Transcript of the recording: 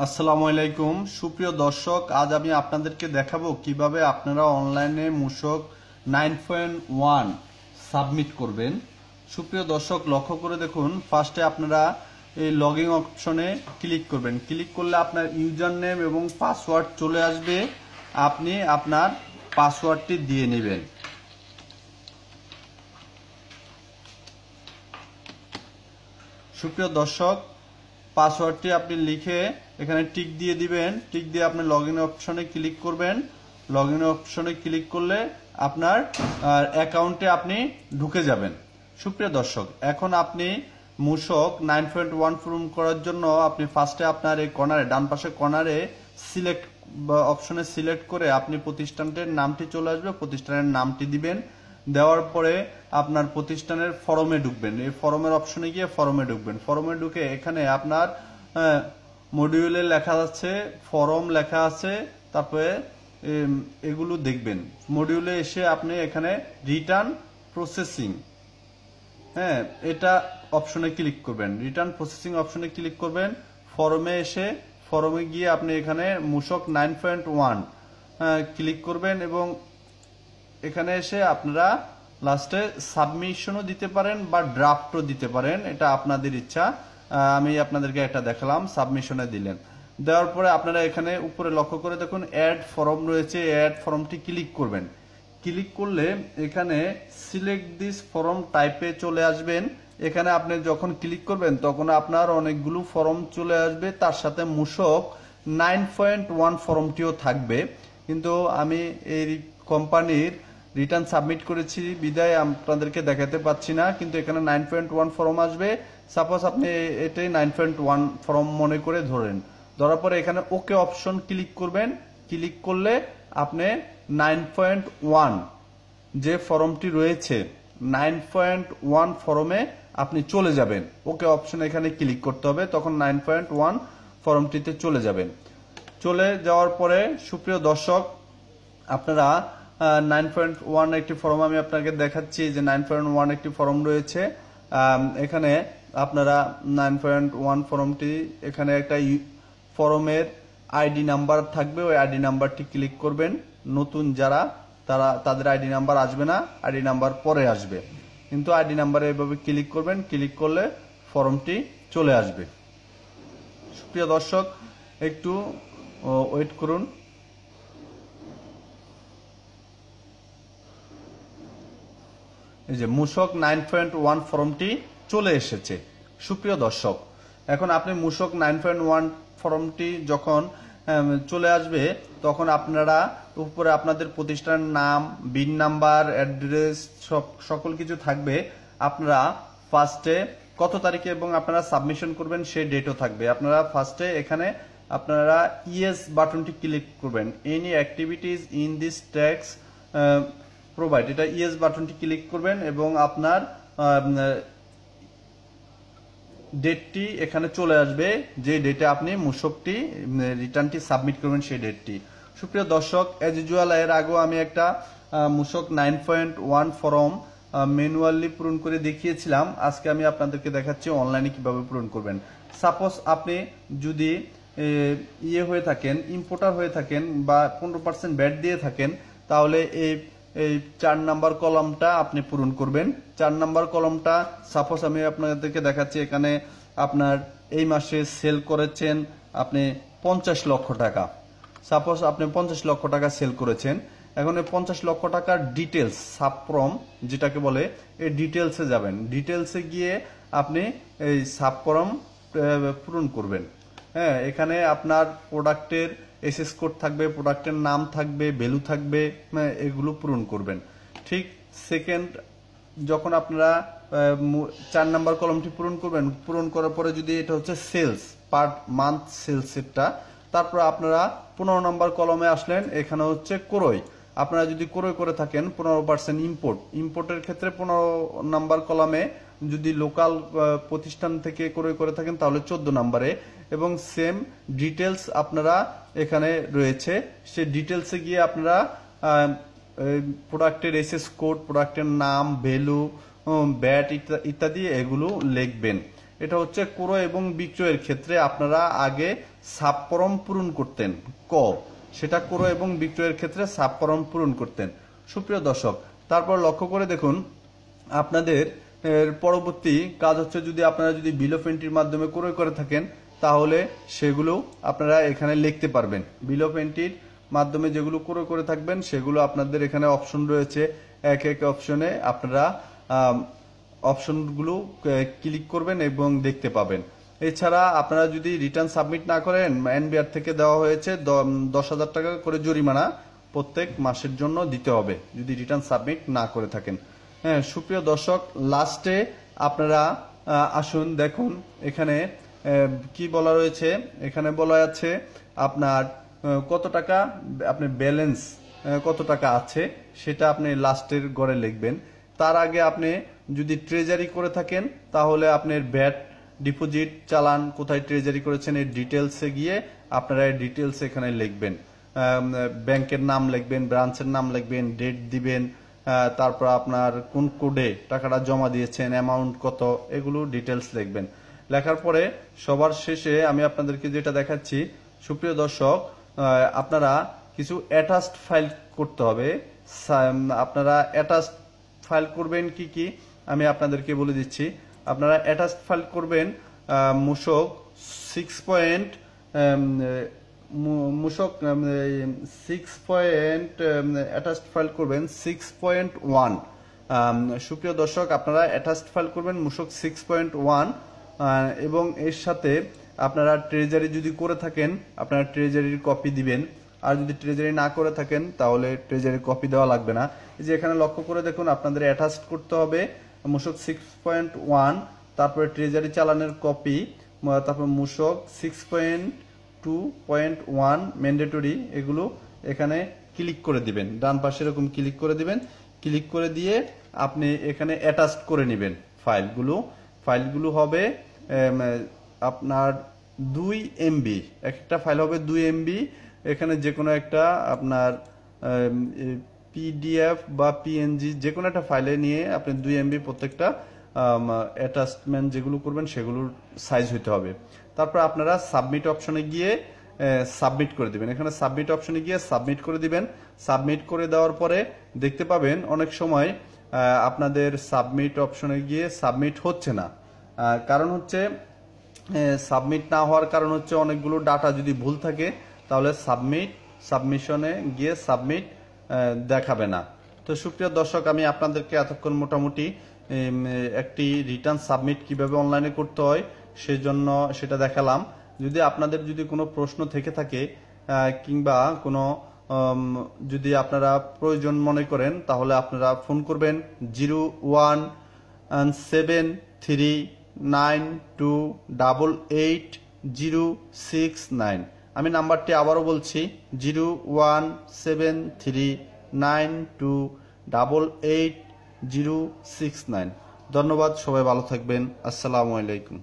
আসসালামু আলাইকুম সুপ্রিয় দর্শক, আজ আমি আপনাদেরকে দেখাবো কিভাবে আপনারা অনলাইনে মূসক 9.1 সাবমিট করবেন। সুপ্রিয় দর্শক, লক্ষ্য করে দেখুন, ফার্স্টে আপনারা এই লগইন অপশনে ক্লিক করবেন। ক্লিক করলে আপনার ইউজার নেম এবং পাসওয়ার্ড চলে আসবে। আপনি আপনার পাসওয়ার্ডটি দিয়ে নেবেন। সুপ্রিয় দর্শক, পাসওয়ার্ডটি আপনি লিখে এখানে টিক দিয়ে দিবেন। টিক দিয়ে আপনি লগইন অপশনে ক্লিক করবেন। লগইন অপশনে ক্লিক করলে আপনার অ্যাকাউন্টে আপনি ঢুকে যাবেন। সুপ্রিয় দর্শক, এখন আপনি মূসক 9.1 পূরণ করার জন্য আপনি ফার্স্টে আপনার এই কর্নারে, ডান পাশে কর্নারে সিলেক্ট অপশনে সিলেক্ট করে আপনি প্রতিষ্ঠানটির নামটি চলে আসবে, প্রতিষ্ঠানের নামটি দিবেন। দেওয়ার পরে আপনার প্রতিষ্ঠানের ফরমে ঢুকবেন। এই ফরমের অপশনে গিয়ে ফরমে ঢুকবেন। ফরমে ঢুকে এখানে আপনার মডিউলে লেখা আছে, ফরম লেখা আছে, তারপরে এগুলো দেখবেন। মডিউলে এসে আপনি এখানে রিটার্ন প্রসেসিং, এটা অপশনে ক্লিক করবেন। রিটার্ন প্রসেসিং অপশনে ক্লিক করবেন। ফরমে এসে ফরমে গিয়ে আপনি এখানে মূসক 9.1 ক্লিক করবেন এবং এখানে এসে আপনারা লাস্টে সাবমিশনও দিতে পারেন বা ড্রাফটও দিতে পারেন, এটা আপনাদের ইচ্ছা। আমি আপনাদেরকে একটা দেখালাম, সাবমিশনে দিলেন। দেওয়ার পরে আপনারা এখানে উপরে লক্ষ্য করে দেখুন অ্যাড ফর্ম রয়েছে, অ্যাড ফর্মটি ক্লিক করবেন। ক্লিক করলে এখানে সিলেক্ট দিস ফর্ম টাইপে চলে আসবেন। এখানে আপনি যখন ক্লিক করবেন তখন আপনার অনেকগুলো ফর্ম চলে আসবে, তার সাথে মূসক 9.1 ফর্মটিও থাকবে। কিন্তু আমি এই কোম্পানির রিটার্ন সাবমিট করেছি বিদায় আপনাদেরকে দেখাতে পাচ্ছি না, কিন্তু এখানে 9.1 ফর্ম আসবে। সাপোজ আপনি এটাই 9.1 ফর্ম মনে করে ধরেন। ধরার পরে এখানে ওকে অপশন ক্লিক করবেন। ক্লিক করলে আপনি 9.1 যে ফর্মটি রয়েছে 9.1 ফর্মে আপনি চলে যাবেন। ওকে অপশন এখানে ক্লিক করতে হবে, তখন 9.1 ফর্মটিতে চলে যাবেন। চলে যাওয়ার পরে সুপ্রিয় দর্শক, আপনারা 9.1 একটি ফর্ম আমি আপনাকে দেখাচ্ছি যে 9.1 একটি ফর্ম রয়েছে। এখানে আপনারা 9.1 ফর্মটি, এখানে একটা ফর্মের আইডি নাম্বার থাকবে, ওই আইডি নাম্বারটি ক্লিক করবেন। নতুন যারা তাদের আইডি নাম্বার আসবে না, আইডি নাম্বার পরে আসবে, কিন্তু আইডি নাম্বারে এভাবে ক্লিক করবেন। ক্লিক করলে ফর্মটি চলে আসবে। সুপ্রিয় দর্শক, একটু ওয়েট করুন। এই যে মূসক 9.1 ফর্মটি চলে এসেছে। সুপ্রিয় দর্শক, এখন আপনি মূসক 9.1 ফর্মটি যখন চলে আসবে তখন আপনারা উপরে আপনাদের প্রতিষ্ঠানের নাম, বিন নাম্বার, অ্যাড্রেস সকল কিছু থাকবে। আপনারা ফার্স্টে কত তারিখে এবং আপনারা সাবমিশন করবেন সেই ডেটও থাকবে। আপনারা ফার্স্টে এখানে আপনারা ইয়েস বাটনটি ক্লিক করবেন। Any activities in this tax provide, এটা ইয়েস বাটনটি ক্লিক করবেন এবং আপনার ডেটটি এখানে চলে আসবে, যে ডেটে আপনি মূসকটি রিটার্নটি সাবমিট করবেন সেই ডেটটি। সুপ্রিয় দর্শক, এজ ইউজুয়াল এর আগেও আমি একটা মূসক 9.1 ফর্ম ম্যানুয়ালি পূরণ করে দেখিয়েছিলাম। আজকে আমি আপনাদেরকে দেখাচ্ছি অনলাইনে কিভাবে পূরণ করবেন। সাপোজ আপনি যদি হয়ে থাকেন, ইম্পোর্টার হয়ে থাকেন বা 15% ব্যাট দিয়ে থাকেন, তাহলে এই 4 নাম্বার কলামটা আপনি পূরণ করবেন। 4 নাম্বার কলামটা সাপোজ আমি আপনাদেরকে দেখাচ্ছি। এখানে আপনার এই মাসে সেল করেছেন আপনি 50 লক্ষ টাকা। সাপোজ আপনি 50 লক্ষ টাকা সেল করেছেন। এখন এই 50 লক্ষ টাকার ডিটেলস, সাবফর্ম যেটাকে বলে, এই ডিটেলসে যাবেন। ডিটেলসে গিয়ে আপনি এই সাবফর্ম পূরণ করবেন। এখানে আপনার প্রোডাক্টের এসএস কোড থাকবে, প্রোডাক্টের নাম থাকবে, ভ্যালু থাকবে, এগুলো পূরণ করবেন। ঠিক সেকেন্ড যখন আপনারা 4 নাম্বার কলমটি পূরণ করবেন, পূরণ করার পরে যদি এটা হচ্ছে সেলস, পার মান্থ সেলস এটা, তারপর আপনারা 15 নাম্বার কলমে আসলেন, এখানে হচ্ছে ক্রয়। আপনারা যদি ক্রয় করে থাকেন 15% ইম্পোর্ট, ইম্পোর্টের ক্ষেত্রে 15 নাম্বার কলামে, যদি লোকাল প্রতিষ্ঠান থেকে ক্রয় করে থাকেন তাহলে 14 নাম্বারে, এবং সেম ডিটেলস আপনারা এখানে রয়েছে। সেই ডিটেলসে গিয়ে আপনারা প্রোডাক্টের এসএস কোড, প্রোডাক্টের নাম, ভ্যালু, ব্যাট ইত্যাদি এগুলো লিখবেন। এটা হচ্ছে ক্রয় এবং বিক্রয়ের ক্ষেত্রে আপনারা আগে সাবফর্ম পূরণ করতেন, ক, সেটা ক্রয় এবং বিক্রয়ের ক্ষেত্রে সাবফর্ম পূরণ করতেন। সুপ্রিয় দর্শক, তারপর লক্ষ্য করে দেখুন আপনাদের পরবর্তী কাজ হচ্ছে, যদি আপনারা যদি বিল অফ এন্ট্রির মাধ্যমে ক্রয় করে থাকেন তাহলে সেগুলো আপনারা এখানে লিখতে পারবেন। বিল অফ এন্ট্রির মাধ্যমে যেগুলো ক্রয় করে থাকবেন সেগুলো আপনাদের এখানে অপশন রয়েছে, এক এক অপশনে আপনারা অপশনগুলো ক্লিক করবেন এবং দেখতে পাবেন। এছাড়া আপনারা যদি রিটার্ন সাবমিট না করেন, এনবিআর থেকে দেওয়া হয়েছে 10,000 টাকা করে জরিমানা প্রত্যেক মাসের জন্য দিতে হবে যদি রিটার্ন সাবমিট না করে থাকেন। হ্যাঁ সুপ্রিয় দর্শক, লাস্টে আপনারা আসুন দেখুন এখানে কি বলা রয়েছে। এখানে বলা আছে আপনার কত টাকা, আপনার ব্যালেন্স কত টাকা আছে সেটা আপনি লাস্টের ঘরে লিখবেন। তার আগে আপনি যদি ট্রেজারি করে থাকেন তাহলে আপনার ভ্যাট, ডিপোজিট, চালান কোথায় ট্রেজারি করেছেন এই ডিটেলসে গিয়ে আপনারা এই ডিটেলস এখানে লিখবেন। ব্যাংকের নাম লিখবেন, ব্রাঞ্চের নাম লিখবেন, ডেট দিবেন, তারপর আপনার কোন কোডে টাকাটা জমা দিয়েছেন, অ্যামাউন্ট কত, এগুলো ডিটেলস লিখবেন। লেখার পরে সবার শেষে আমি আপনাদেরকে যেটা দেখাচ্ছি সুপ্রিয় দর্শক, আপনারা কিছু অ্যাটাচড ফাইল করতে হবে। আপনারা অ্যাটাচড ফাইল করবেন কি কি আমি আপনাদেরকে বলে দিচ্ছি। আপনারা অ্যাটাচড ফাইল করবেন মূসক 6 অ্যাটাচড ফাইল করবেন 6.1। সুপ্রিয় দর্শক, আপনারা অ্যাটাচড ফাইল করবেন মূসক 6.1 এবং এর সাথে আপনারা ট্রেজারি যদি করে থাকেন আপনারা ট্রেজারির কপি দিবেন, আর যদি ট্রেজারি না করে থাকেন তাহলে ট্রেজারির কপি দেওয়া লাগবে না। এই যে এখানে লক্ষ্য করে দেখুন আপনাদের অ্যাটাচড করতে হবে মূসক 6.1, তারপরে ট্রেজারি চালানের কপি, তারপর মূসক 6.2.1 ম্যান্ডেটরি, এগুলো এখানে ক্লিক করে দিবেন, ডান পাশে এরকম ক্লিক করে দিবেন। ক্লিক করে দিয়ে আপনি এখানে অ্যাটাচড করে নেবেন ফাইলগুলো হবে আপনার 2 MB, একটা ফাইল হবে 2 MB। এখানে যে কোনো একটা আপনার PDF বা PNG যে কোনো একটা ফাইলে নিয়ে আপনি 2 MB প্রত্যেকটা অ্যাটাচমেন্ট যেগুলো করবেন সেগুলোর সাইজ হতে হবে। তারপর আপনারা সাবমিট অপশনে গিয়ে সাবমিট করে দিবেন। এখানে সাবমিট অপশনে গিয়ে সাবমিট করে দিবেন। সাবমিট করে দেওয়ার পরে দেখতে পাবেন অনেক সময় আপনাদের সাবমিট অপশনে গিয়ে সাবমিট হচ্ছে না। কারণ হচ্ছে সাবমিট না হওয়ার কারণ হচ্ছে অনেকগুলো ডাটা যদি ভুল থাকে তাহলে সাবমিশনে গিয়ে সাবমিট দেখাবে না। তো সুপ্রিয় দর্শক, আমি আপনাদেরকে এতক্ষণ মোটামুটি একটি রিটার্ন সাবমিট কিভাবে অনলাইনে করতে হয় সেজন্য সেটা দেখালাম। যদি আপনাদের যদি কোনো প্রশ্ন থেকে থাকে কিংবা কোনো যদি আপনারা প্রয়োজন মনে করেন তাহলে আপনারা ফোন করবেন 01739288069। আমি নাম্বারটি আবারও বলছি 01739288069। ধন্যবাদ, সবাই ভালো থাকবেন। আসসালামু আলাইকুম।